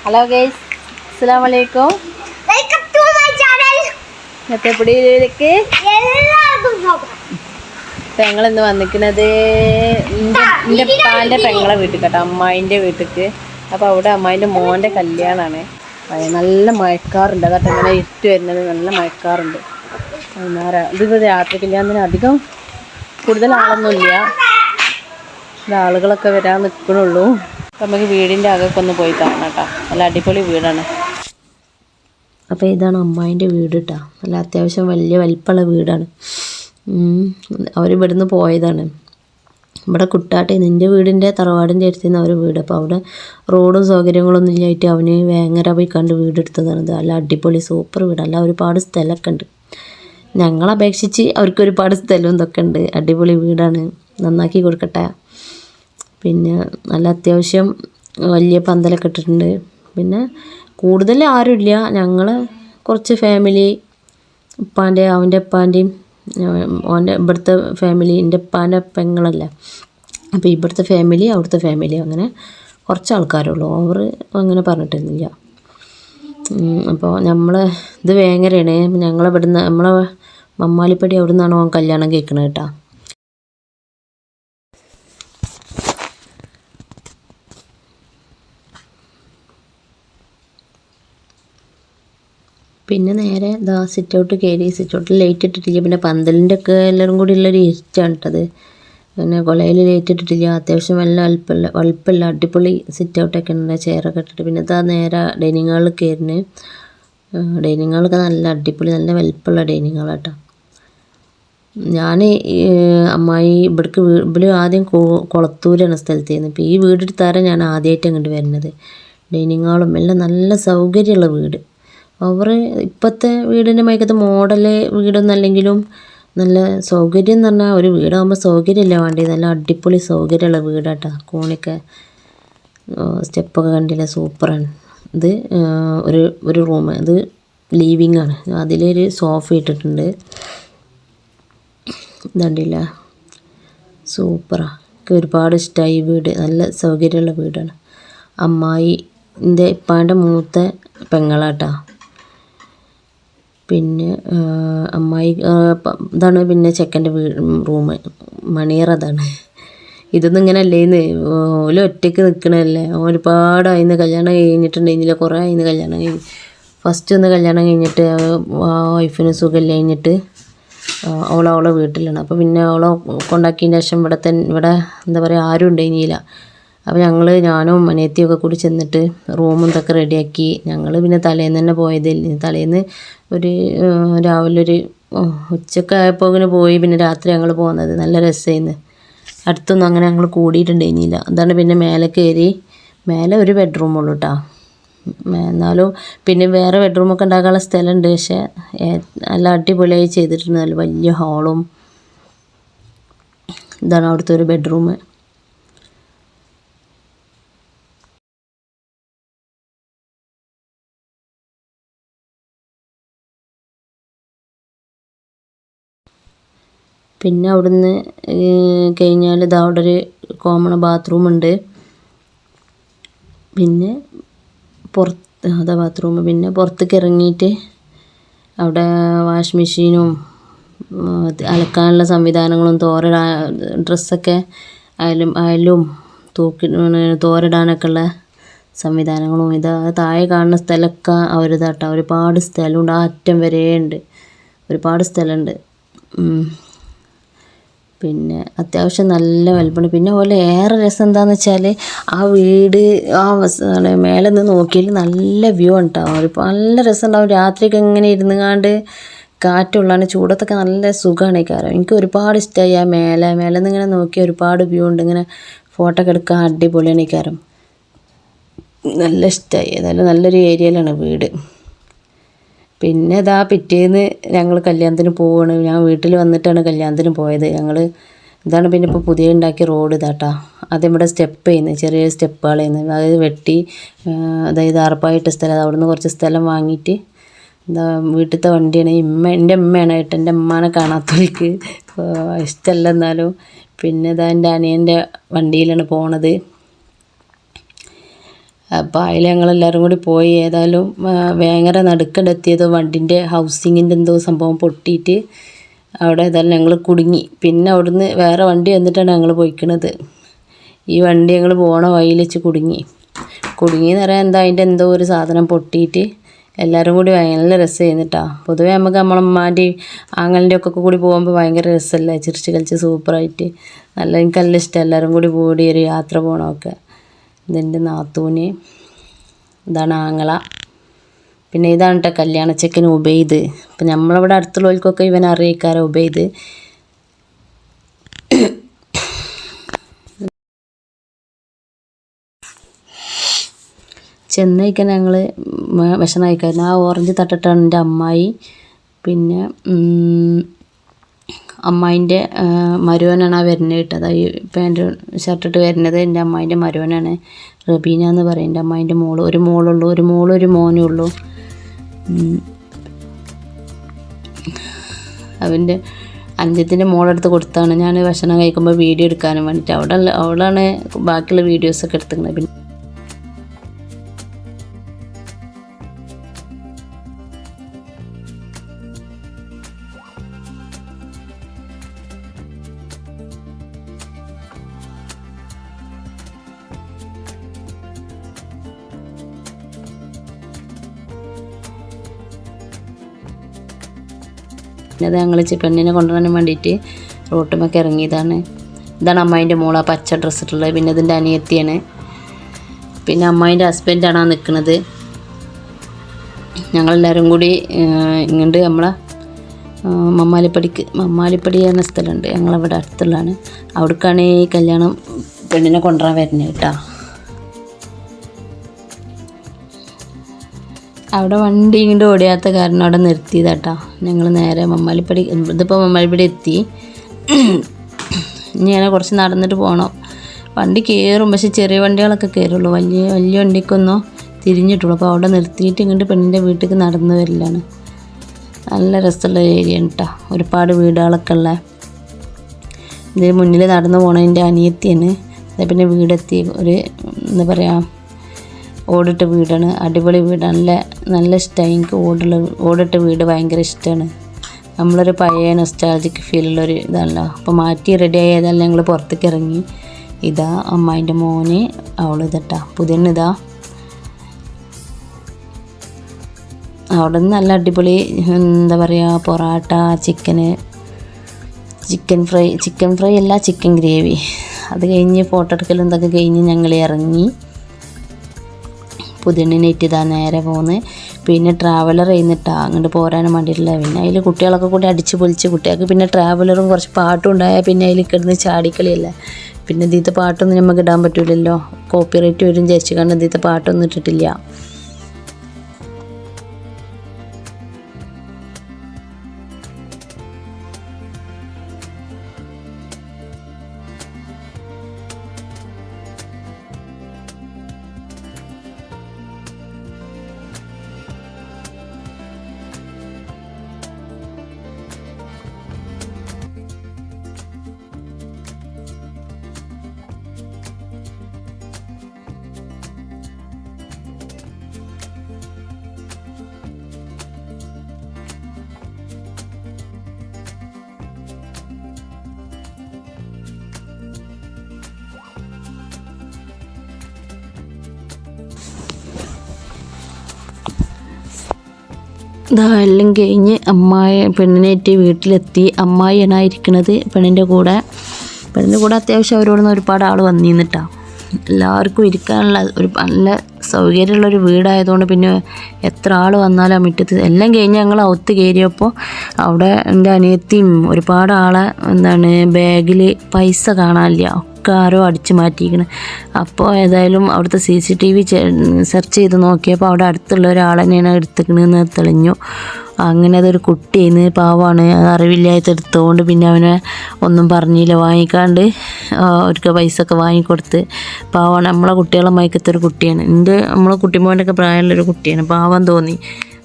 Hello guys, അസ്സലാമലൈക്കും. Welcome to my channel. ഇന്നത്തെ പിടിയിലേക്ക് ഞങ്ങളിന്ന് വന്നിരിക്കുന്നത് എൻ്റെ പാൻ്റെ പെങ്ങളെ വീട്ടിൽ കേട്ടോ, അമ്മായിൻ്റെ വീട്ടിലേക്ക്. അപ്പോൾ അവിടെ അമ്മായിൻ്റെ മോൻ്റെ കല്യാണമാണ്. നല്ല മഴക്കാറുണ്ട്, അതാട്ടെ ഇങ്ങനെ ഇട്ട് വരുന്നത്. നല്ല മഴക്കാറുണ്ട്. വൈകുന്നേരം ഇതിപ്പോൾ രാത്രി കല്യാണത്തിന് അധികം കൂടുതൽ ആളൊന്നുമില്ല, ആളുകളൊക്കെ വരാൻ നിൽക്കണുള്ളൂ. അപ്പം നമുക്ക് വീടിൻ്റെ അകമൊക്കെ ഒന്ന് പോയി കാണാം കേട്ടോ. നല്ല അടിപൊളി വീടാണ്. അപ്പോൾ ഇതാണ് അമ്മായിൻ്റെ വീട് കേട്ടോ. നല്ല അത്യാവശ്യം വലിയ വലിപ്പമുള്ള വീടാണ്. അവർ ഇവിടുന്ന് പോയതാണ്. ഇവിടെ കുട്ടാട്ടെ നിൻ്റെ വീടിൻ്റെ തറവാടിൻ്റെ അടുത്ത് നിന്ന് അവർ വീട്. അപ്പോൾ അവിടെ റോഡും സൗകര്യങ്ങളൊന്നും ഇല്ലായിട്ട് അവന് വേങ്ങര പോയി കണ്ട് വീടെടുത്തതാണ്. ഇത് നല്ല അടിപൊളി സൂപ്പർ വീട്. അല്ല ഒരുപാട് സ്ഥലമൊക്കെ ഉണ്ട്. ഞങ്ങളപേക്ഷിച്ച് അവർക്ക് ഒരുപാട് സ്ഥലവും ഇതൊക്കെ ഉണ്ട്. അടിപൊളി വീടാണ്, നന്നാക്കി കൊടുക്കട്ടെ. പിന്നെ നല്ല അത്യാവശ്യം വലിയ പന്തലൊക്കെ ഇട്ടിട്ടുണ്ട്. പിന്നെ കൂടുതൽ ആരുമില്ല, ഞങ്ങൾ കുറച്ച് ഫാമിലി, അവൻ്റെ ഉപ്പാൻ്റെയും ഓൻ്റെ ഇവിടുത്തെ ഫാമിലി, എൻ്റെ ഉപ്പാൻ്റെ പെങ്ങളല്ല. അപ്പോൾ ഇവിടുത്തെ ഫാമിലി അവിടുത്തെ ഫാമിലി, അങ്ങനെ കുറച്ച് ആൾക്കാരുള്ളൂ. ഓവർ അങ്ങനെ പറഞ്ഞിട്ടൊന്നുമില്ല. അപ്പോൾ ഇത് വേങ്ങരയാണ്. ഞങ്ങളിവിടുന്ന് നമ്മളെ മമ്മാലിപ്പടി അവിടെ നിന്നാണ് ഓൻ കല്യാണം കേൾക്കുന്നത് കേട്ടോ. പിന്നെ നേരെ സിറ്റ് ഔട്ട് കയറി. സിറ്റ് ഔട്ടിൽ ലൈറ്റ് ഇട്ടിട്ടില്ല. പിന്നെ പന്തലിൻ്റെ ഒക്കെ എല്ലാവരും കൂടി ഉള്ളൊരു ഇഷ്ടമാണ് ഇട്ടത്. പിന്നെ കൊലയിൽ ലൈറ്റ് ഇട്ടിട്ടില്ല. അത്യാവശ്യം നല്ല വലുപ്പമില്ല അടിപൊളി സിറ്റ് ഔട്ടൊക്കെ ഉണ്ട്, ചെയറൊക്കെ ഇട്ടിട്ട്. പിന്നെ നേരെ ഡൈനിങ് ഹാളിൽ കയറുന്നത്. ഡൈനിങ് ഹാളൊക്കെ നല്ല അടിപൊളി നല്ല വലുപ്പമുള്ള ഡൈനിങ് ഹാളാട്ടോ. ഞാൻ അമ്മായി ഇവിടെ ആദ്യം കൊളത്തൂരാണ് സ്ഥലത്ത് ചെയ്യുന്നത്. ഇപ്പോൾ ഈ വീടെടുത്താരെ ഞാൻ ആദ്യമായിട്ട് അങ്ങോട്ട് വരുന്നത്. ഡൈനിങ് ഹാളും എല്ലാം നല്ല സൗകര്യമുള്ള വീട്. അവർ ഇപ്പോഴത്തെ വീടിൻ്റെ മയക്കത്തെ മോഡൽ വീടൊന്നും അല്ലെങ്കിലും നല്ല സൗകര്യം എന്ന് പറഞ്ഞാൽ, ഒരു വീടാകുമ്പോൾ സൗകര്യമില്ല വേണ്ടത്. നല്ല അടിപൊളി സൗകര്യമുള്ള വീടാട്ടോ. കോണിയൊക്കെ സ്റ്റെപ്പൊക്കെ കണ്ടില്ല, സൂപ്പറാണ്. ഇത് ഒരു റൂം, ഇത് ലീവിങ് ആണ്. അതിലൊരു സോഫ ഇട്ടിട്ടുണ്ട്. ഇതണ്ടില്ല, സൂപ്പറാണ്. എനിക്ക് ഒരുപാട് ഇഷ്ടമായി വീട്. നല്ല സൗകര്യമുള്ള വീടാണ്. അമ്മായിൻ്റെ ഇപ്പാൻ്റെ മൂത്ത പെങ്ങളാട്ടോ. പിന്നെ അമ്മായി ഇതാണ്. പിന്നെ ചെക്കൻ്റെ റൂം മണിയറ അതാണ്. ഇതൊന്നും ഇങ്ങനെ അല്ലേന്ന് ഓല ഒറ്റയ്ക്ക് നിൽക്കണല്ലേ. ഒരുപാട് അതിന് കല്യാണം കഴിഞ്ഞിട്ടുണ്ടെങ്കില് കുറേ അതിന് കല്യാണം കഴിഞ്ഞ് ഫസ്റ്റ് ഒന്ന് കല്യാണം കഴിഞ്ഞിട്ട് വൈഫിന് സുഖമില്ല കഴിഞ്ഞിട്ട് അവളെ വീട്ടിലാണ്. അപ്പോൾ പിന്നെ അവളെ കൊണ്ടാക്കിയതിന് ശേഷം ഇവിടെ എന്താ പറയുക ആരും ഉണ്ടായിരുന്നില്ല. അപ്പോൾ ഞാനും അനിയത്തിയൊക്കെ കൂടി ചെന്നിട്ട് റൂമും ഇതൊക്കെ റെഡിയാക്കി. ഞങ്ങൾ പിന്നെ തലേന്ന് തന്നെ പോയതില്ല. തലേന്ന് രാവിലെ ഉച്ചയൊക്കെ ആയപ്പോൾ ഇങ്ങനെ പോയി. പിന്നെ രാത്രി ഞങ്ങൾ പോകുന്നത് നല്ല രസമായിരുന്നു. അടുത്തൊന്നും അങ്ങനെ ഞങ്ങൾ കൂടിയിട്ടുണ്ടായിരുന്നില്ല. അതാണ് പിന്നെ മേലെ കയറി. മേലെ ഒരു ബെഡ്റൂമുള്ളൂ കേട്ടോ. എന്നാലും പിന്നെ വേറെ ബെഡ്റൂമൊക്കെ ഉണ്ടാക്കാനുള്ള സ്ഥലമുണ്ട്. പക്ഷേ നല്ല അടിപൊളിയായി ചെയ്തിട്ടുണ്ട്. നല്ല വലിയ ഹാളും ഇതാണ് അവിടുത്തെ ഒരു ബെഡ്റൂം. പിന്നെ അവിടുന്ന് കഴിഞ്ഞാൽ അവിടെ ഒരു കോമൺ ബാത്റൂമുണ്ട്. പിന്നെ ബാത്റൂം. പിന്നെ പുറത്തേക്ക് ഇറങ്ങിയിട്ട് അവിടെ വാഷ് മെഷീനും അലക്കാനുള്ള സംവിധാനങ്ങളും ഡ്രസ്സൊക്കെ അയലും തോരിടാനൊക്കെ ഉള്ള സംവിധാനങ്ങളും. താഴെ കാണുന്ന സ്ഥലമൊക്കെ അവരിതാട്ടോ. ഒരുപാട് സ്ഥലമുണ്ട്, ആ അറ്റം വരെ ഉണ്ട്, ഒരുപാട് സ്ഥലമുണ്ട്. പിന്നെ അത്യാവശ്യം നല്ല വലുപ്പമുണ്ട്. പിന്നെ അതുപോലെ ഏറെ രസം എന്താണെന്ന് വെച്ചാൽ ആ വീട് മേലെ നിന്ന് നോക്കിയാൽ നല്ല വ്യൂ ഉണ്ടാവും. നല്ല രസം ഉണ്ടാവും. രാത്രിയൊക്കെ ഇങ്ങനെ ഇരുന്നുകാണ്ട് കാറ്റുള്ളതാണ്. ചൂടത്തൊക്കെ നല്ല സുഖമാണ് ഈ കാര്യം. എനിക്ക് ഒരുപാട് ഇഷ്ടമായി. ആ മേലെ നിന്ന് ഇങ്ങനെ നോക്കി ഒരുപാട് വ്യൂ ഉണ്ട്. ഇങ്ങനെ ഫോട്ടോ ഒക്കെ എടുക്കാൻ അടിപൊളിയാണ് ഈ കാര്യം. നല്ല ഇഷ്ടമായി. ഏതായാലും നല്ലൊരു ഏരിയയിലാണ് വീട്. പിന്നെ പിറ്റേന്ന് ഞങ്ങൾ കല്യാണത്തിന് പോവുകയാണ്. ഞാൻ വീട്ടിൽ വന്നിട്ടാണ് കല്യാണത്തിന് പോയത്. ഇതാണ് പിന്നെ ഇപ്പോൾ പുതിയ ഉണ്ടാക്കിയ റോഡ് ഇതാട്ടോ. ആദ്യം ഇവിടെ സ്റ്റെപ്പ് ചെയ്യുന്നത്, ചെറിയ സ്റ്റെപ്പുകളായിരുന്നു. അതായത് വെട്ടി, അതായത് അറപ്പായിട്ട് സ്ഥലം, അവിടെ നിന്ന് കുറച്ച് സ്ഥലം വാങ്ങിയിട്ട് വീട്ടിലത്തെ വണ്ടിയാണ്. എൻ്റെ അമ്മയാണ് കേട്ടോ. എൻ്റെ അമ്മാനെ കാണാത്തവർക്ക് ഇഷ്ടമല്ല. എന്നാലും പിന്നെ എൻ്റെ അനിയൻ്റെ വണ്ടിയിലാണ് പോണത്. അപ്പോൾ അതിൽ ഞങ്ങളെല്ലാവരും കൂടി പോയി. ഏതായാലും ഭയങ്കര നടുക്കണ്ടെത്തിയത് വണ്ടിൻ്റെ ഹൗസിങ്ങിൻ്റെ എന്തോ സംഭവം പൊട്ടിയിട്ട് അവിടെ ഏതായാലും ഞങ്ങൾ കുടുങ്ങി. പിന്നെ അവിടുന്ന് വേറെ വണ്ടി വന്നിട്ടാണ് ഞങ്ങൾ പോയിക്കണത്. ഈ വണ്ടി ഞങ്ങൾ പോണ വഴിയിൽ വെച്ച് കുടുങ്ങിയെന്ന് പറയാൻ എന്താ അതിൻ്റെ എന്തോ ഒരു സാധനം പൊട്ടിയിട്ട് എല്ലാവരും കൂടി നല്ല രസമായിരുന്നു കേട്ടോ. പൊതുവേ നമുക്ക് നമ്മളമ്മാൻ്റെയും ആങ്ങളുടെ ഒക്കെ കൂടി പോകുമ്പോൾ ഭയങ്കര രസമല്ലേ, ചിരിച്ച് കളിച്ച് സൂപ്പറായിട്ട് എനിക്ക് നല്ല ഇഷ്ടം എല്ലാവരും കൂടി ഒരു യാത്ര പോകണമൊക്കെ. ഇതെൻ്റെ നാത്തൂന്, ഇതാണ് ആങ്ങള, പിന്നെ ഇതാണ് കേട്ടോ കല്യാണച്ചക്കൻ ഉബൈദ്. ഇപ്പം നമ്മളിവിടെ അടുത്തുള്ളവർക്കൊക്കെ ഇവൻ അറിയിക്കാറ് ഉബൈദ്. ചെന്നൈക്കാൻ ഞങ്ങൾ ഭക്ഷണം കഴിക്കായിരുന്നു. ആ ഓറഞ്ച് തട്ടിട്ടാണ് എൻ്റെ അമ്മായി, പിന്നെ അമ്മായിൻ്റെ മരുവനാണ് ആ വരുന്നത് കേട്ടോ. അതാ ഈ പാൻറ്റ് ഷർട്ടിട്ട് വരുന്നത് എൻ്റെ അമ്മായിൻ്റെ മരുവനാണ്, റബീന എന്ന് പറയും. എൻ്റെ അമ്മായിൻ്റെ മോള്, ഒരു മോളുള്ളൂ, ഒരു മോളും ഒരു മോനും ഉള്ളൂ. അവൻ്റെ അഞ്ചത്തിൻ്റെ മോളെടുത്ത് കൊടുത്താണ് ഞാൻ ഭക്ഷണം കഴിക്കുമ്പോൾ വീഡിയോ എടുക്കാനും വേണ്ടിയിട്ട്. അവിടെയാണ് ബാക്കിയുള്ള വീഡിയോസൊക്കെ എടുത്തിരുന്നത്. പിന്നെ അത് ഞങ്ങൾ പെണ്ണിനെ കൊണ്ടുവരാൻ വേണ്ടിയിട്ട് റോട്ടുമൊക്കെ ഇറങ്ങിയതാണ്. ഇതാണ് അമ്മായിൻ്റെ മോള്, ആ പച്ച ഡ്രസ്സ് ഇട്ടുള്ളത്. പിന്നെ ഇതിൻ്റെ അനിയത്തിയാണ്. പിന്നെ അമ്മായിൻ്റെ ഹസ്ബൻഡാണ് ആ നിൽക്കുന്നത്. ഞങ്ങളെല്ലാവരും കൂടി ഇങ്ങോട്ട് നമ്മളെ മമ്മാലിപ്പടി എന്ന സ്ഥലമുണ്ട് ഞങ്ങളവിടെ അടുത്തുള്ളതാണ്. അവിടേക്കാണ് ഈ കല്യാണം പെണ്ണിനെ കൊണ്ടുവരാൻ വരുന്നത് കേട്ടോ. അവിടെ വണ്ടി ഇങ്ങോട്ട് ഓടിയാത്ത കാരണം അവിടെ നിർത്തിയതാട്ടോ. ഞങ്ങൾ നേരെ ഇതിപ്പോൾ മമ്മാലിപ്പടി എത്തി. ഇനി അങ്ങനെ കുറച്ച് നടന്നിട്ട് പോകണം. വണ്ടി കയറും, പക്ഷെ ചെറിയ വണ്ടികളൊക്കെ കയറുള്ളൂ, വലിയ വണ്ടിക്കൊന്നും തിരിഞ്ഞിട്ടുള്ളൂ. അപ്പോൾ അവിടെ നിർത്തിയിട്ട് ഇങ്ങോട്ട് പെണ്ണിൻ്റെ വീട്ടിലേക്ക് നടന്നു വരലാണ്. നല്ല രസമുള്ള ഏരിയ ആണ് കേട്ടോ, ഒരുപാട് വീടുകളൊക്കെ ഉള്ള. ഇതിന് മുന്നിൽ നടന്നു പോണതിൻ്റെ അനിയത്തിയാണ്. പിന്നെ വീടെത്തി, ഒരു എന്താ പറയുക, ഓടിട്ട വീടാണ്, അടിപൊളി വീടാണ്, നല്ല ഇഷ്ടമായി എനിക്ക്. ഓടിട്ട വീട് ഭയങ്കര ഇഷ്ടമാണ്. നമ്മളൊരു പഴയ നൊസ്റ്റാൾജിക് ഫീലുള്ളൊരു ഇതാണല്ലോ. അപ്പോൾ മാറ്റി റെഡി ആയതെല്ലാം ഞങ്ങൾ പുറത്തേക്ക് ഇറങ്ങി. ഇതാ അമ്മായിൻ്റെ മോന്, അവളിതട്ടാ പുതിയണ്ണിതാ. അവിടെ നിന്ന് നല്ല അടിപൊളി എന്താ പറയുക, പൊറാട്ട, ചിക്കൻ ഫ്രൈ അല്ല, ചിക്കൻ ഗ്രേവി. അത് കഴിഞ്ഞ് ഫോട്ടോ എടുക്കലും ഇതൊക്കെ കഴിഞ്ഞ് ഞങ്ങൾ ഇറങ്ങി. പുതിയണ്ണിനേറ്റ് ഇതാ നേരെ പോകുന്നത്. പിന്നെ ട്രാവലർ ചെയ്യുന്നിട്ടാ അങ്ങോട്ട് പോരാനും വേണ്ടിയിട്ടില്ല. പിന്നെ അതിൽ കുട്ടികളൊക്കെ കൂടി അടിച്ച് പൊളിച്ച്, കുട്ടികൾക്ക് പിന്നെ ട്രാവലറും കുറച്ച് പാട്ടും ഉണ്ടായാൽ പിന്നെ അതിൽ കിടന്ന് ചാടിക്കളിയല്ലേ. പിന്നെ ഇതിത്തെ പാട്ടൊന്നും നമുക്ക് ഇടാൻ പറ്റില്ലല്ലോ, കോപ്പിറൈറ്റ് വരും വിചാരിച്ചു കാരണം ഇതിത്തെ പാട്ടൊന്നും ഇട്ടിട്ടില്ല. ഇതാ എല്ലാം കഴിഞ്ഞ് പെണ്ണിനേറ്റ് വീട്ടിലെത്തി. അമ്മായിയാണ് ഇരിക്കുന്നത് പെണ്ണിൻ്റെ കൂടെ അത്യാവശ്യം അവരോടുന്ന് ഒരുപാട് ആൾ വന്നിരുന്നിട്ടാ. എല്ലാവർക്കും ഇരിക്കാനുള്ള ഒരു നല്ല സൗകര്യമുള്ളൊരു വീടായതുകൊണ്ട് പിന്നെ എത്ര ആൾ വന്നാലും ആ മുറ്റത്ത് എല്ലാം കഴിഞ്ഞ് ഞങ്ങൾ അകത്ത് കയറിയപ്പോൾ അവിടെ എൻ്റെ അനിയത്തിയും ഒരുപാട് ആളെ ബാഗിൽ പൈസ കാണാനില്ല, ഒക്കെ ആരോ അടിച്ചു മാറ്റിയിരിക്കണം. അപ്പോൾ ഏതായാലും അവിടുത്തെ CCTV സെർച്ച് ചെയ്ത് നോക്കിയപ്പോൾ അവിടെ അടുത്തുള്ള ഒരാൾ തന്നെയാണ് എടുത്തിക്കണമെന്ന് തെളിഞ്ഞു. അങ്ങനെ അതൊരു കുട്ടിയെന്ന് പാവമാണ്, അത് അറിവില്ലാത്ത എടുത്തുകൊണ്ട് പിന്നെ അവനെ ഒന്നും പറഞ്ഞില്ല, വാങ്ങിക്കാണ്ട് അവർക്ക് പൈസ ഒക്കെ വാങ്ങിക്കൊടുത്ത്. പാവമാണ്, നമ്മളെ കുട്ടികളെ മയക്കത്തൊരു കുട്ടിയാണ്, നമ്മളെ കുട്ടിമോൻ്റെയൊക്കെ പ്രായമുള്ളൊരു കുട്ടിയാണ്. പാവം തോന്നി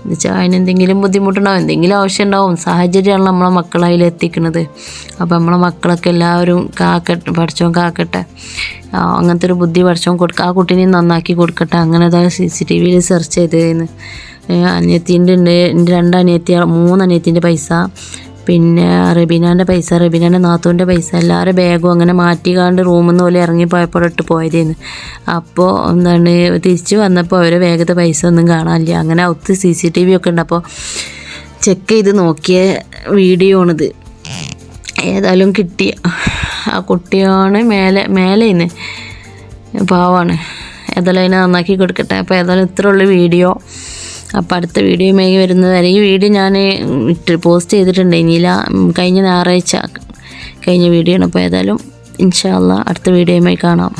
എന്ന് വെച്ചാൽ അതിനെന്തെങ്കിലും ബുദ്ധിമുട്ടുണ്ടാവും, എന്തെങ്കിലും ആവശ്യം ഉണ്ടാവും. സാഹചര്യമാണ് നമ്മളെ മക്കളെ അതിൽ എത്തിക്കുന്നത്. അപ്പോൾ നമ്മളെ മക്കളൊക്കെ എല്ലാവരും കാക്കട്ടെ, പഠിച്ചോൻ കാക്കട്ടെ, അങ്ങനത്തെ ഒരു ബുദ്ധി പഠിച്ചോൻ കൊടുക്കുക, ആ കുട്ടീനെ നന്നാക്കി കൊടുക്കട്ടെ. അങ്ങനെ അതാണ് CCTVയിൽ സെർച്ച് ചെയ്തതെന്ന്. അനിയത്തിൻ്റെ ഉണ്ട്, എൻ്റെ 2 അനിയത്തി 3 അനിയത്തിൻ്റെ പൈസ, പിന്നെ റബീനാൻ്റെ പൈസ, റബീനാൻ്റെ നാത്തൂൻ്റെ പൈസ, എല്ലാവരും ബാഗും അങ്ങനെ മാറ്റിക്കാണ്ട് റൂമിൽ നിന്ന് പോലെ ഇറങ്ങിപ്പോയപ്പോൾ ഇട്ട് പോയതേന്ന്. അപ്പോൾ എന്താണ് തിരിച്ച് വന്നപ്പോൾ അവരെ വേഗത്തെ പൈസ ഒന്നും കാണാനില്ല. അങ്ങനെ ഒത്ത് CCTV ഒക്കെ ഉണ്ട്. അപ്പോൾ ചെക്ക് ചെയ്ത് നോക്കിയ വീഡിയോ ആണിത്. ഏതായാലും കിട്ടിയ ആ കുട്ടിയാണ് മേലേന്ന് പാവാണ്. ഏതായാലും അതിനെ നന്നാക്കി കൊടുക്കട്ടെ. അപ്പോൾ ഏതായാലും ഇത്രയുള്ള വീഡിയോ. അപ്പോൾ അടുത്ത വീഡിയോയുമായി വരുന്നവരെ, ഈ വീഡിയോ ഞാൻ പോസ്റ്റ് ചെയ്തിട്ടുണ്ട്, ഇനിയില്ല കഴിഞ്ഞ ഞായറാഴ്ച കഴിഞ്ഞ വീഡിയോ ആണ്. അപ്പോൾ ഏതായാലും ഇൻഷാ അല്ലാഹ് അടുത്ത വീഡിയോയുമായി കാണാം.